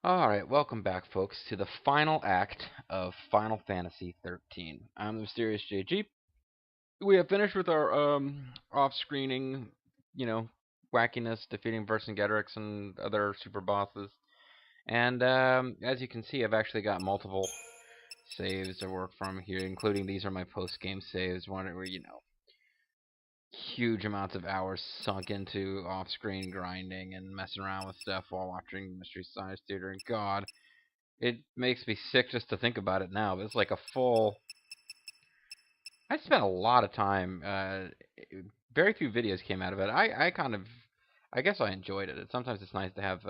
Alright, welcome back, folks, to the final act of Final Fantasy XIII. I'm the Mysterious JG. We have finished with our off-screening, you know, wackiness, defeating Vercingetorix and other super bosses. And as you can see, I've actually got multiple saves to work from here, including these are my post-game saves, one where, huge amounts of hours sunk into off-screen grinding and messing around with stuff while watching Mystery Science Theater. And God, it makes me sick just to think about it now. It's like a full. I spent a lot of time. Very few videos came out of it. I kind of. I guess I enjoyed it. Sometimes it's nice to have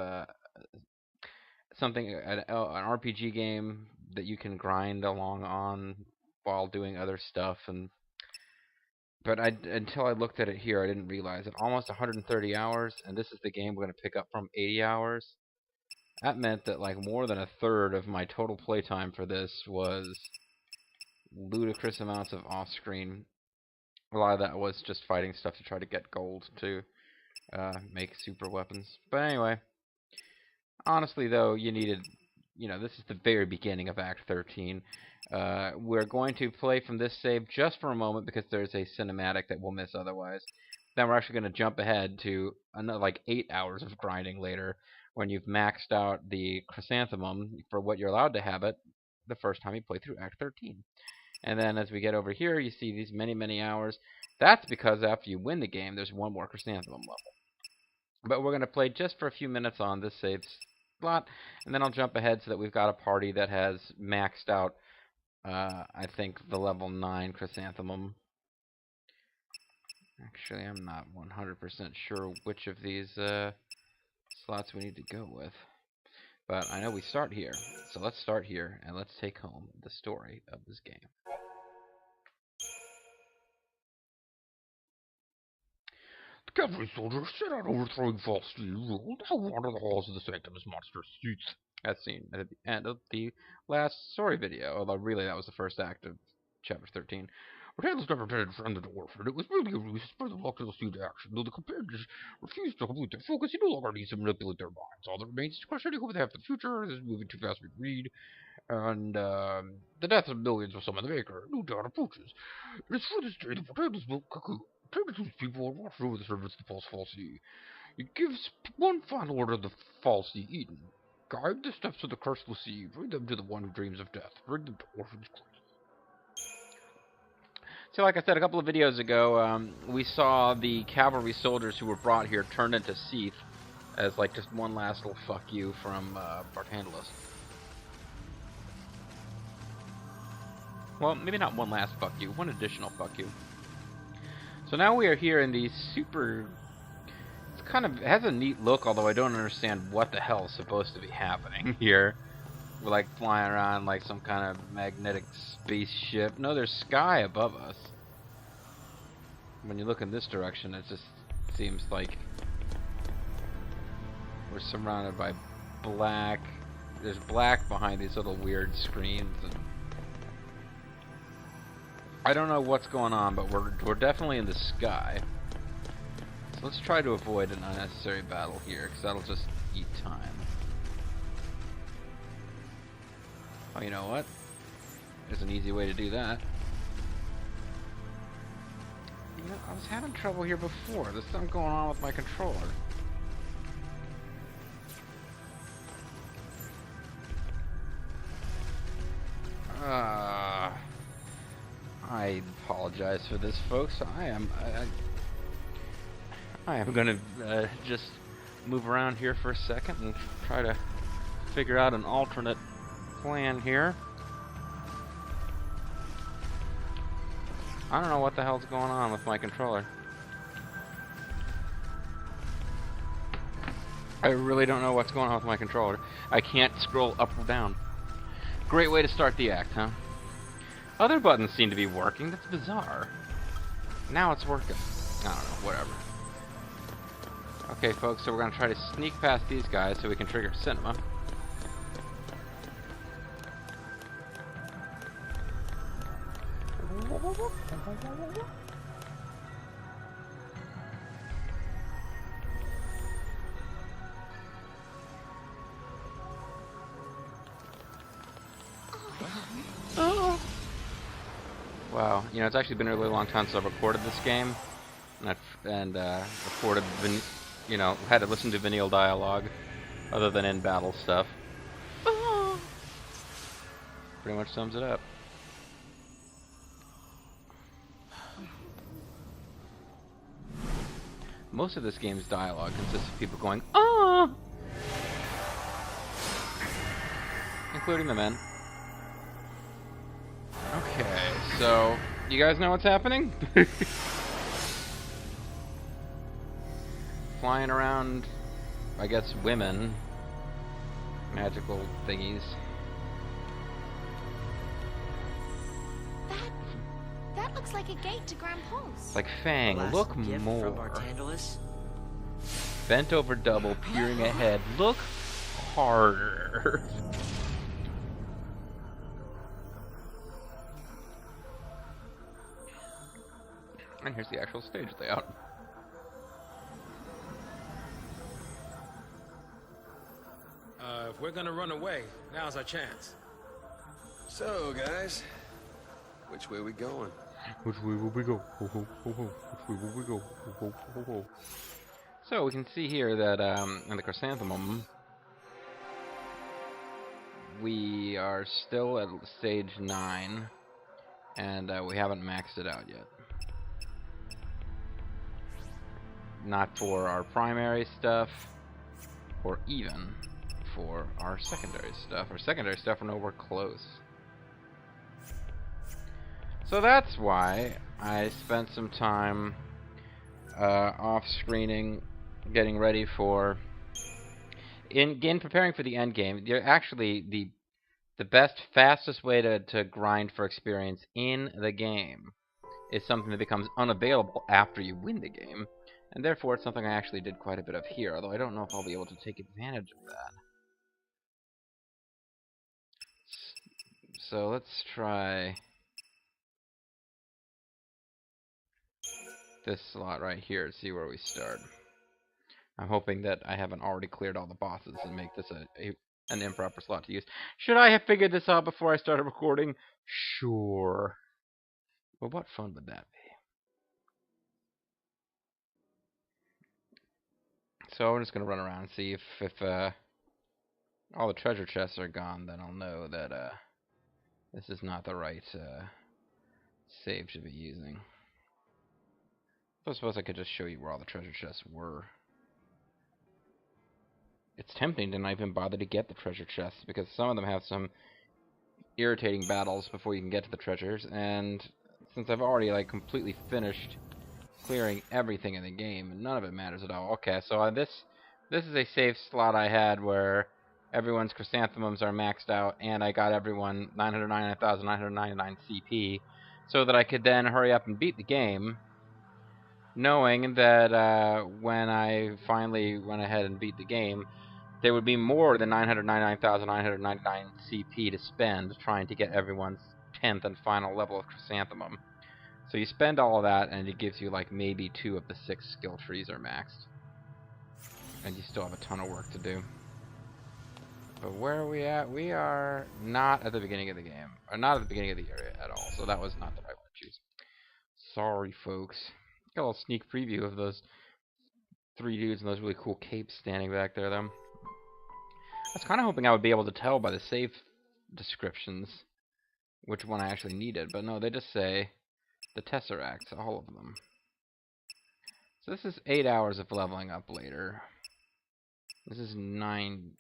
something, an RPG game that you can grind along on while doing other stuff. But until I looked at it here, I didn't realize it. Almost 130 hours, and this is the game we're going to pick up from 80 hours. That meant that like more than a third of my total playtime for this was ludicrous amounts of off-screen. A lot of that was just fighting stuff to try to get gold to make super weapons. But anyway, honestly though, you needed, this is the very beginning of Act 13. We're going to play from this save just for a moment because there's a cinematic that we'll miss otherwise. Then we're actually going to jump ahead to another like 8 hours of grinding later when you've maxed out the chrysanthemum for what you're allowed to have it the first time you play through Act 13. And then as we get over here, you see these many, many hours. That's because after you win the game, there's one more chrysanthemum level. But we're going to play just for a few minutes on this save slot, and then I'll jump ahead so that we've got a party that has maxed out, I think, the level 9 chrysanthemum. Actually, I'm not 100% sure which of these slots we need to go with. But I know we start here. So let's start here, and let's take home the story of this game. The cavalry soldiers set out overthrowing false rule. Now wander the halls of the sanctum as monstrous youths. As seen at the end of the last story video, although really that was the first act of chapter 13. Cradle's never intended to friend the Orphan. It was merely a ruse to spur the luck to action. Though the companions refused to complete their focus, he no longer needs to manipulate their minds. All that remains is questioning who they have for the future. This is moving too fast to read. And the death of millions of Summon the Maker. No doubt approaches. It is for this day that Cradle's built cocoon. Cradle's people are watched over the servants of the falsely. It gives one final order of the falsely eaten. Guide the steps of the curseless sea. Bring them to the one who dreams of death. Bring them to Orphan's Cradle. So like I said a couple of videos ago, we saw the cavalry soldiers who were brought here turned into Seath as like just one last little fuck you from Barthandalus. Well, maybe not one last fuck you, one additional fuck you. So now we are here in the super... it has a neat look, although I don't understand what the hell is supposed to be happening here. We're like flying around like some kind of magnetic spaceship. No, there's sky above us. When you look in this direction, it just seems like we're surrounded by black. There's black behind these little weird screens. And I don't know what's going on, but we're definitely in the sky. So let's try to avoid an unnecessary battle here, because that'll just eat time. Oh, you know what? There's an easy way to do that. You know, I was having trouble here before. There's something going on with my controller. I apologize for this, folks. I am gonna just move around here for a second and try to figure out an alternate plan here. I don't know what the hell's going on with my controller. I really don't know what's going on with my controller. I can't scroll up or down. Great way to start the act, huh? Other buttons seem to be working. That's bizarre. Now it's working. I don't know, whatever. Okay, folks, so we're going to try to sneak past these guys so we can trigger cinema. Wow, you know, it's actually been a really long time since I've recorded this game, and recorded, you know, had to listen to Vinyl dialogue, other than in-battle stuff. Pretty much sums it up. Most of this game's dialogue consists of people going, "Oh!" Including the men. Okay, so, you guys know what's happening? Flying around, I guess, women. Magical thingies. That looks like a gate to Grandpa's. Like Fang, look more. Bent over double, peering ahead. Look harder. And here's the actual stage layout. If we're gonna run away, now's our chance. So, guys, which way we going? Which way will we go? Ho, ho, ho, ho. Which way will we go? Ho, ho, ho, ho. So we can see here that in the Chrysanthemum, we are still at stage 9, and we haven't maxed it out yet. Not for our primary stuff, or even for our secondary stuff. Our secondary stuff, we're nowhere close. So that's why I spent some time off-screening, getting ready for... In preparing for the end game, you're actually the best, fastest way to grind for experience in the game is something that becomes unavailable after you win the game. And therefore, it's something I actually did quite a bit of here, although I don't know if I'll be able to take advantage of that. So let's try this slot right here to see where we start. I'm hoping that I haven't already cleared all the bosses and make this an improper slot to use. Should I have figured this out before I started recording? Sure. But what fun would that be? So I'm just going to run around and see if all the treasure chests are gone, then I'll know that this is not the right save to be using. I suppose I could just show you where all the treasure chests were. It's tempting to not even bother to get the treasure chests, because some of them have some irritating battles before you can get to the treasures, and since I've already like completely finished clearing everything in the game, none of it matters at all. Okay, so this is a save slot I had where everyone's chrysanthemums are maxed out, and I got everyone 999,999 CP, so that I could then hurry up and beat the game, knowing that when I finally went ahead and beat the game, there would be more than 999,999 CP to spend trying to get everyone's 10th and final level of chrysanthemum. So you spend all of that, and it gives you like maybe 2 of the 6 skill trees are maxed. And you still have a ton of work to do. But where are we at? We are not at the beginning of the game. Or not at the beginning of the area at all. So that was not the right one to choose. Sorry, folks. Got a little sneak preview of those 3 dudes and those really cool capes standing back there, though. I was kind of hoping I would be able to tell by the save descriptions which one I actually needed. But no, they just say the Tesseracts, all of them. So this is 8 hours of leveling up later. This is 9...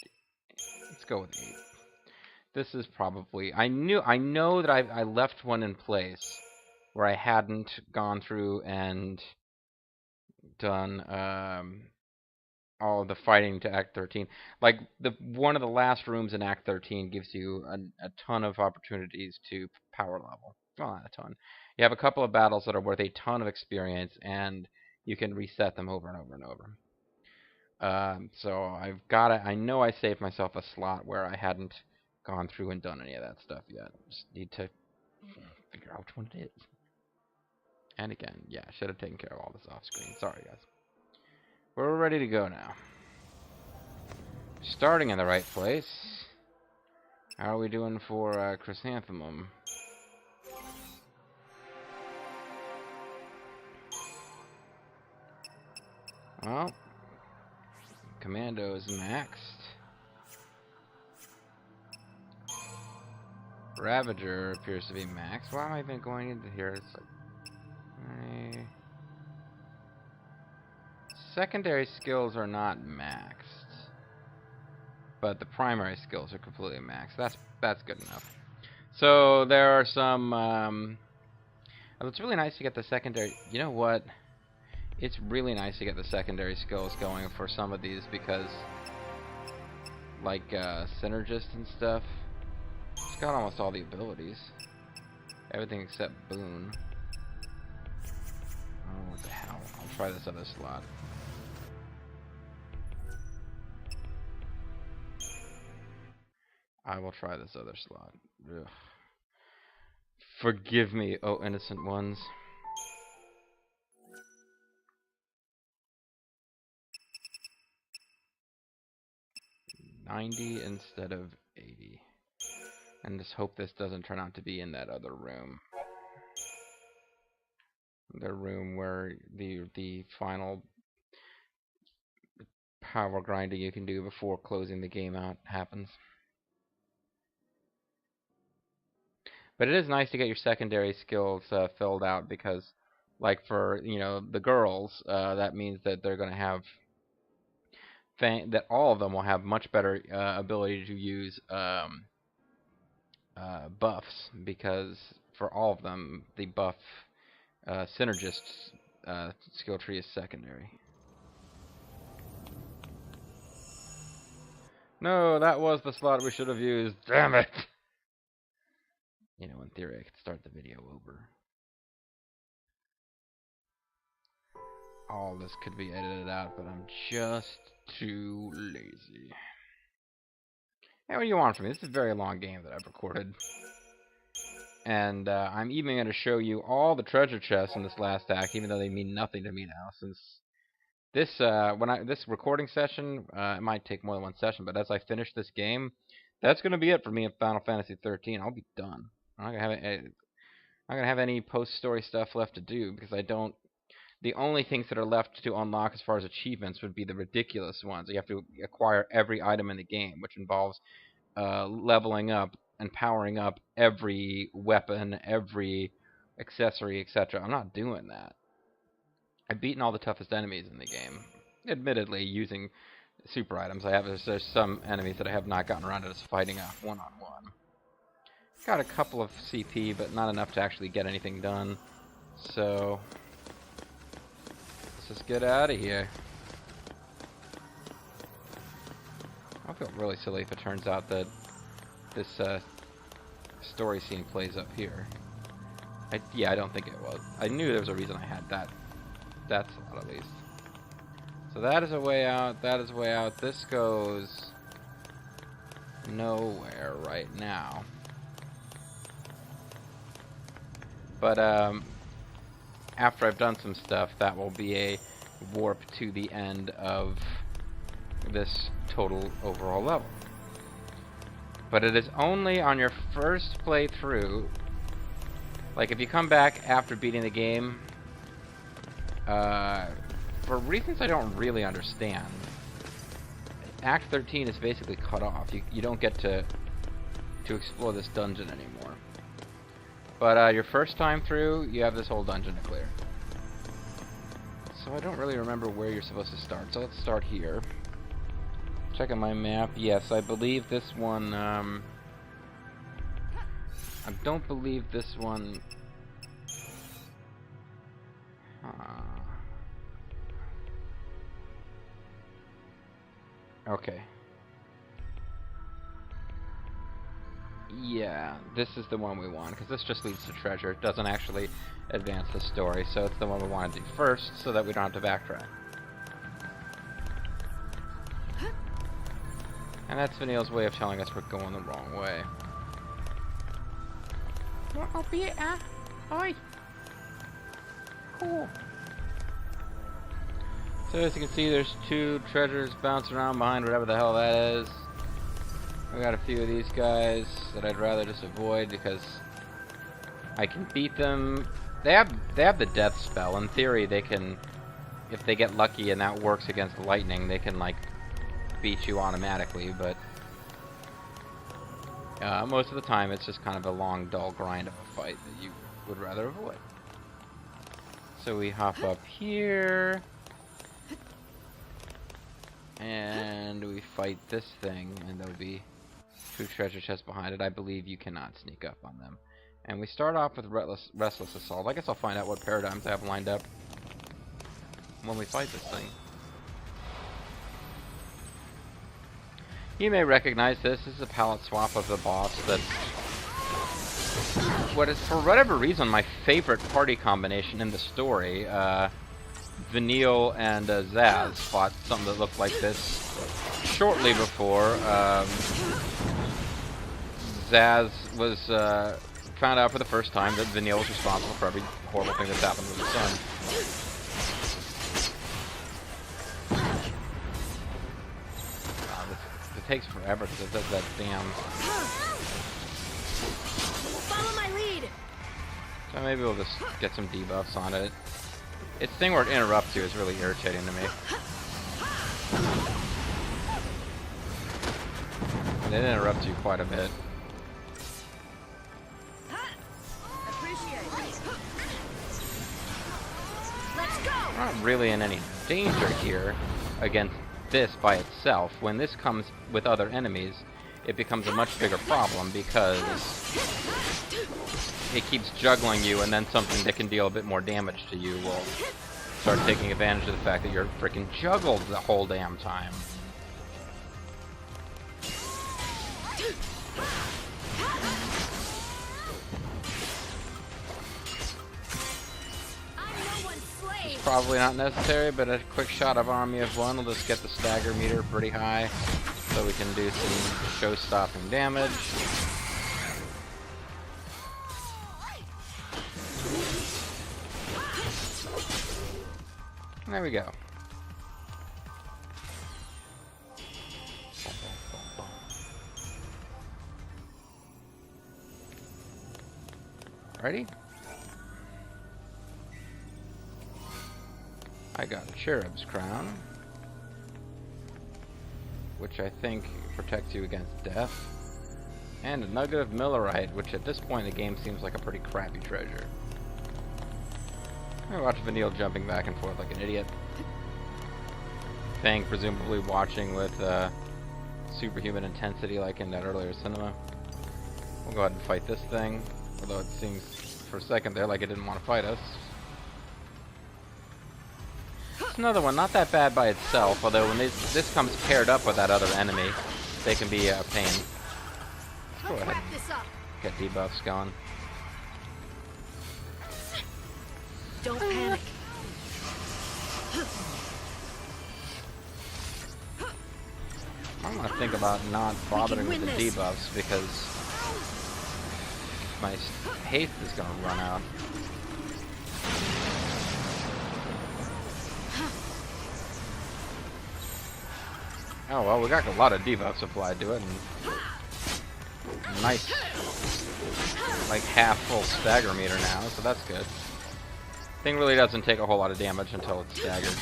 Let's go with 8. This is probably... I know that I left one in place where I hadn't gone through and done all of the fighting to Act 13. Like, one of the last rooms in Act 13 gives you a ton of opportunities to power level. Well, not a ton. You have a couple of battles that are worth a ton of experience, and you can reset them over and over and over. So I've got it. I know I saved myself a slot where I hadn't gone through and done any of that stuff yet. Just need to figure out which one it is. And again, yeah, I should have taken care of all this off screen. Sorry, guys. We're ready to go now. Starting in the right place. How are we doing for chrysanthemum? Well, Commando is maxed. Ravager appears to be maxed. Why am I even going into here? It's like... secondary skills are not maxed. But the primary skills are completely maxed. That's good enough. So there are some... it's really nice to get the secondary... You know what? It's really nice to get the secondary skills going for some of these because... like, Synergist and stuff. It's got almost all the abilities. Everything except Boon. Oh, what the hell. I'll try this other slot. I will try this other slot. Ugh. Forgive me, oh innocent ones. $90 instead of $80. And just hope this doesn't turn out to be in that other room. The room where the final power grinding you can do before closing the game out happens. But it is nice to get your secondary skills filled out because, like for the girls, that means that they're going to have that all of them will have much better ability to use buffs, because for all of them the buff synergist skill tree is secondary. No, that was the slot we should have used. Damn it! In theory I could start the video over. All this could be edited out, but I'm just too lazy. Hey, what do you want from me? This is a very long game that I've recorded. And I'm even going to show you all the treasure chests in this last act, even though they mean nothing to me now, since this this recording session, it might take more than one session, but as I finish this game, that's going to be it for me in Final Fantasy XIII. I'll be done. I'm not gonna have any post-story stuff left to do, because I don't... The only things that are left to unlock as far as achievements would be the ridiculous ones. You have to acquire every item in the game, which involves leveling up and powering up every weapon, every accessory, etc. I'm not doing that. I've beaten all the toughest enemies in the game, admittedly using super items. There's some enemies that I have not gotten around to just fighting a one-on-one. Got a couple of CP, but not enough to actually get anything done. So let's just get out of here. I'll feel really silly if it turns out that this story scene plays up here. Yeah, I don't think it was. I knew there was a reason I had that slot at least. So that is a way out. That is a way out. This goes nowhere right now. But after I've done some stuff, that will be a warp to the end of this total overall level. But it is only on your first playthrough. Like, if you come back after beating the game, for reasons I don't really understand, Act 13 is basically cut off. You don't get to explore this dungeon anymore. But your first time through, you have this whole dungeon to clear. So I don't really remember where you're supposed to start. So let's start here. Checking my map. Yes, I believe this one... I don't believe this one... Okay. Yeah, this is the one we want, because this just leads to treasure. It doesn't actually advance the story, so it's the one we want to do first, so that we don't have to backtrack. And that's Vanille's way of telling us we're going the wrong way. What will be it, huh? Oi! Cool. So as you can see, there's two treasures bouncing around behind whatever the hell that is. We got a few of these guys that I'd rather just avoid because I can beat them. They have the death spell. In theory, they can if they get lucky and that works against lightning, they can, like, beat you automatically, but most of the time it's just kind of a long, dull grind of a fight that you would rather avoid. So we hop up here, and we fight this thing, and there'll be 2 treasure chests behind it. I believe you cannot sneak up on them. And we start off with Restless Assault. I guess I'll find out what paradigms I have lined up when we fight this thing. You may recognize this. This is a palette swap of the boss that... what is, for whatever reason, my favorite party combination in the story. Vanille and Zaz fought something that looked like this shortly before. Zaz was found out for the first time that Vanille was responsible for every horrible thing that's happened with his son. It takes forever because it does that damn... Follow my lead. So maybe we'll just get some debuffs on it. Its thing where it interrupts you is really irritating to me. It interrupts you quite a bit. We're not really in any danger here against this by itself. When this comes with other enemies, it becomes a much bigger problem because it keeps juggling you, and then something that can deal a bit more damage to you will start taking advantage of the fact that you're freaking juggled the whole damn time. It's probably not necessary, but a quick shot of Army of One will just get the stagger meter pretty high, so we can do some show-stopping damage. There we go. Ready? I got a cherub's crown, which I think protects you against death, and a nugget of millerite, which at this point in the game seems like a pretty crappy treasure. I watch Vanille jumping back and forth like an idiot. Fang presumably watching with superhuman intensity like in that earlier cinema. We'll go ahead and fight this thing, although it seems for a second there like it didn't want to fight us. It's another one, not that bad by itself, although when this comes paired up with that other enemy, they can be a pain. Let's go ahead and get debuffs going. Don't panic. I'm gonna think about not bothering with the debuffs because my haste is gonna run out. Oh well, we got a lot of debuffs applied to it, and nice, like half full stagger meter now, so that's good. Thing really doesn't take a whole lot of damage until it's staggered.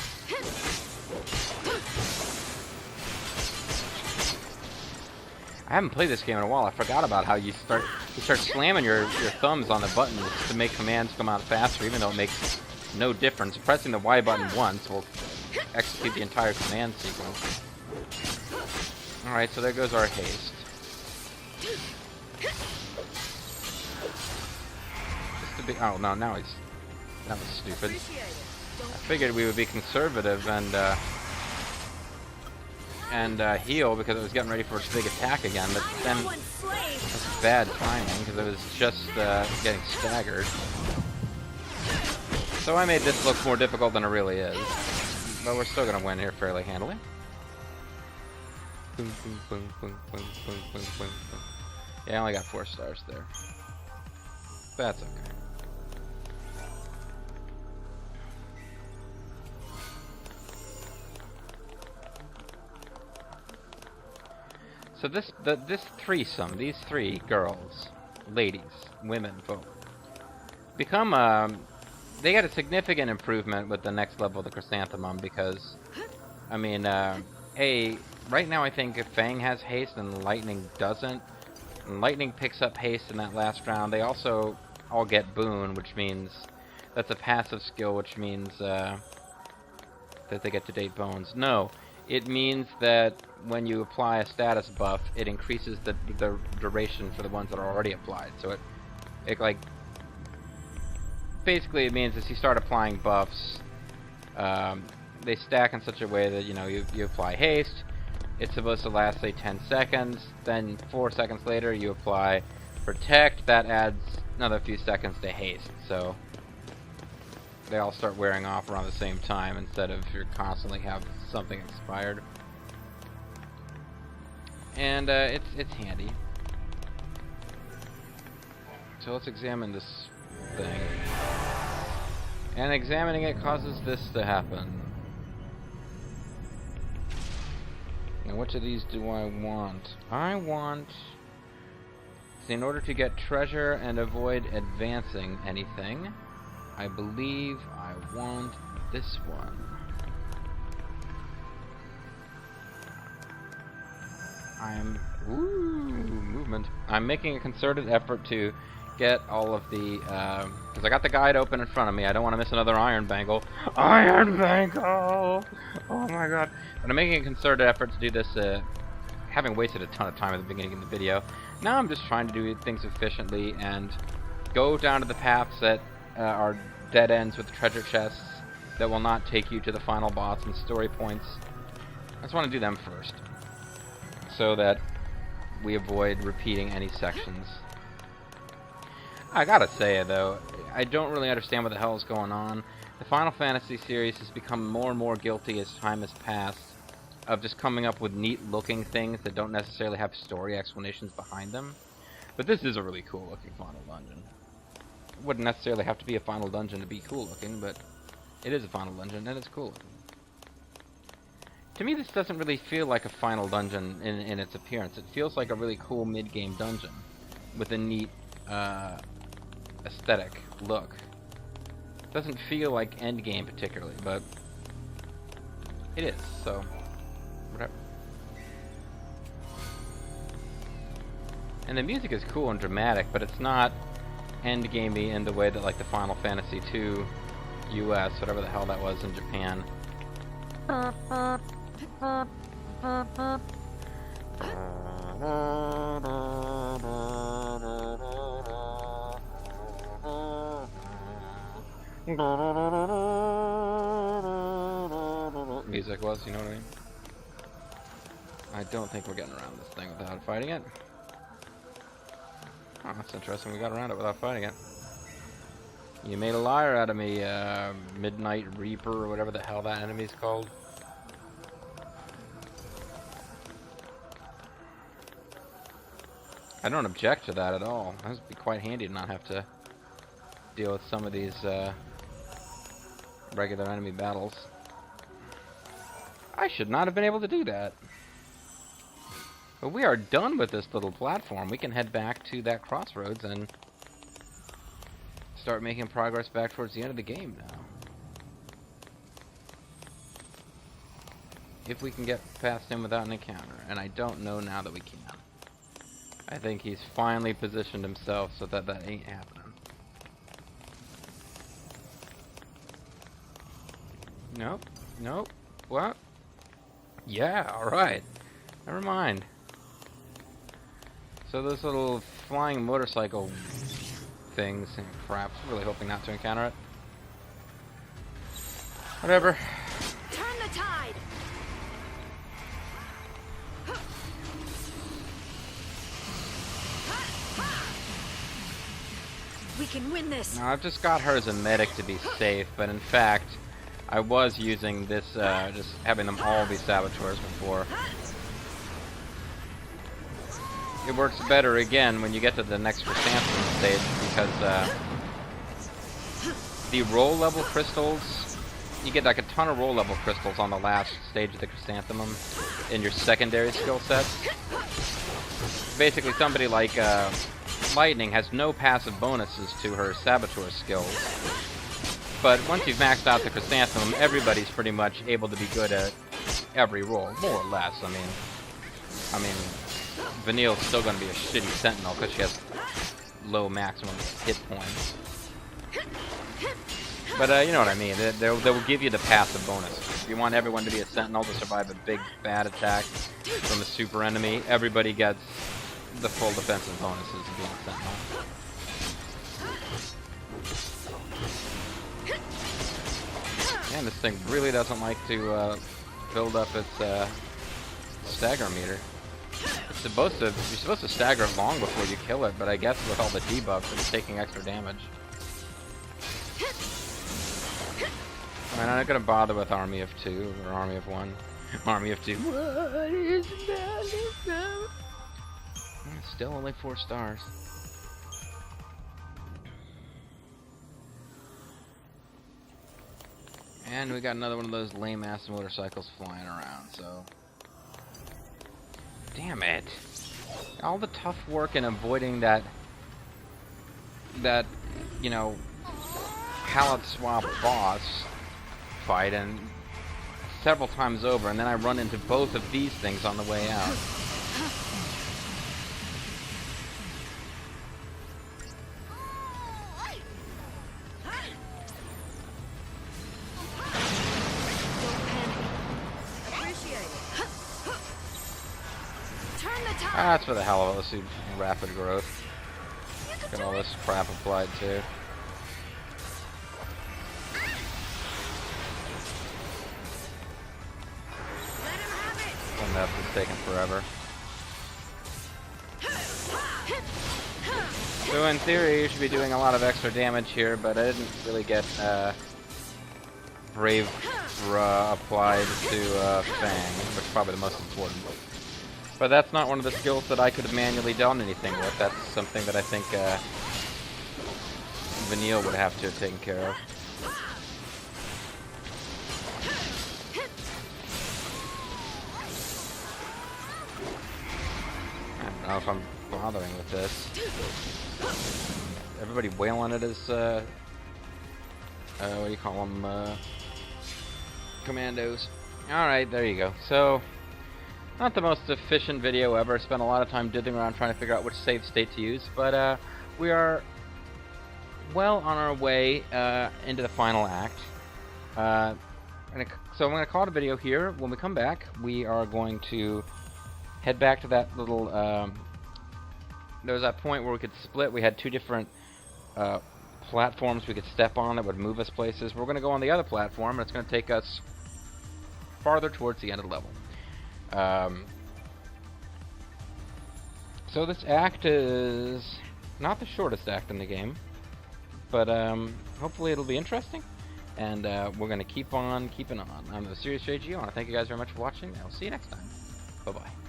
I haven't played this game in a while. I forgot about how you start slamming your thumbs on the buttons to make commands come out faster, even though it makes no difference. Pressing the Y button once will execute the entire command sequence. Alright, so there goes our haste. Just to be, oh no, now he's... That was stupid. I figured we would be conservative and heal because it was getting ready for its big attack again, but then that's bad timing because it was just getting staggered. So I made this look more difficult than it really is, but we're still gonna win here fairly handily. Boom, boom, boom, boom, boom, boom, boom, boom, boom. Yeah, I only got 4 stars there. That's okay. So this threesome, these 3 girls, ladies, women, folk, become they got a significant improvement with the next level of the Chrysanthemum because, I mean, right now I think if Fang has haste and Lightning doesn't, and Lightning picks up haste in that last round, they also all get Boon, which means that's a passive skill, which means that they get to date bones. No, it means that when you apply a status buff, it increases the duration for the ones that are already applied. So it like, basically it means as you start applying buffs, they stack in such a way that, you know, you apply haste, it's supposed to last, say, 10 seconds, then 4 seconds later you apply protect, that adds another few seconds to haste, so they all start wearing off around the same time instead of you constantly have something expired. And it's handy. So let's examine this thing. And examining it causes this to happen. Now which of these do I want? I want... in order to get treasure and avoid advancing anything, I believe I want this one. Movement. I'm making a concerted effort to get all of the, because I got the guide open in front of me. I don't want to miss another Iron Bangle. Iron Bangle! Oh my god. But I'm making a concerted effort to do this, having wasted a ton of time at the beginning of the video. Now I'm just trying to do things efficiently and go down to the paths that are dead ends with treasure chests that will not take you to the final boss and story points. I just want to do them first, so that we avoid repeating any sections. I gotta say, though, I don't really understand what the hell is going on. The Final Fantasy series has become more and more guilty as time has passed of just coming up with neat-looking things that don't necessarily have story explanations behind them. But this is a really cool-looking final dungeon. It wouldn't necessarily have to be a final dungeon to be cool-looking, but it is a final dungeon, and it's cool-looking. To me, this doesn't really feel like a final dungeon in its appearance. It feels like a really cool mid-game dungeon with a neat aesthetic look. It doesn't feel like endgame particularly, but it is, so whatever. And the music is cool and dramatic, but it's not endgamey in the way that like the Final Fantasy II US, whatever the hell that was in Japan. Music was, you know what I mean? I don't think we're getting around this thing without fighting it. Oh, that's interesting. We got around it without fighting it. You made a liar out of me, Midnight Reaper, or whatever the hell that enemy's called. I don't object to that at all. That would be quite handy to not have to deal with some of these regular enemy battles. I should not have been able to do that. But we are done with this little platform. We can head back to that crossroads and start making progress back towards the end of the game now. If we can get past him without an encounter. And I don't know now that we can. I think he's finally positioned himself so that that ain't happening. Nope. Nope. What? Yeah, alright. Never mind. So those little flying motorcycle things and crap. I'm really hoping not to encounter it. Whatever. Turn the tide. We can win this. Now, I've just got her as a medic to be safe, but in fact, I was using this, just having them all be saboteurs before. It works better again when you get to the next Chrysanthemum stage because the roll level crystals, you get like a ton of roll level crystals on the last stage of the Chrysanthemum in your secondary skill sets. Basically, somebody like Lightning has no passive bonuses to her saboteur skills. But once you've maxed out the Chrysanthemum, everybody's pretty much able to be good at every role, more or less. I mean, Vanille's still going to be a shitty Sentinel because she has low maximum hit points. But you know what I mean. They will give you the passive bonus. If you want everyone to be a Sentinel to survive a big bad attack from a super enemy, everybody gets the full defensive bonuses of being a Sentinel. Man, this thing really doesn't like to build up its stagger meter. You're supposed to stagger it long before you kill it, but I guess with all the debuffs, it's taking extra damage. I'm not gonna bother with Army of 2 or Army of 1. Army of 2. What is that? Still only 4 stars. And we got another one of those lame ass motorcycles flying around, so. Damn it. All the tough work in avoiding that, you know, palette swap boss fight, and several times over, and then I run into both of these things on the way out. That's for the hell of it. Let's see rapid growth. Got all this crap applied too. And that's just taking forever. So in theory, you should be doing a lot of extra damage here, but I didn't really get Brave applied to Fang, which is probably the most important. But that's not one of the skills that I could have manually done anything with. That's something that I think Vanille would have to have taken care of. I don't know if I'm bothering with this. Everybody wailing at his, what do you call them, commandos. Alright, there you go. So, not the most efficient video ever. Spent a lot of time diddling around trying to figure out which save state to use, but we are well on our way into the final act. So I'm going to call it a video here. When we come back, we are going to head back to that little... there was that point where we could split. We had 2 different platforms we could step on that would move us places. We're going to go on the other platform, and it's going to take us farther towards the end of the level. So this act is not the shortest act in the game, but hopefully it'll be interesting, and we're going to keep on keeping on. I'm the Serious JG. I want to thank you guys very much for watching, and I'll see you next time. Bye-bye.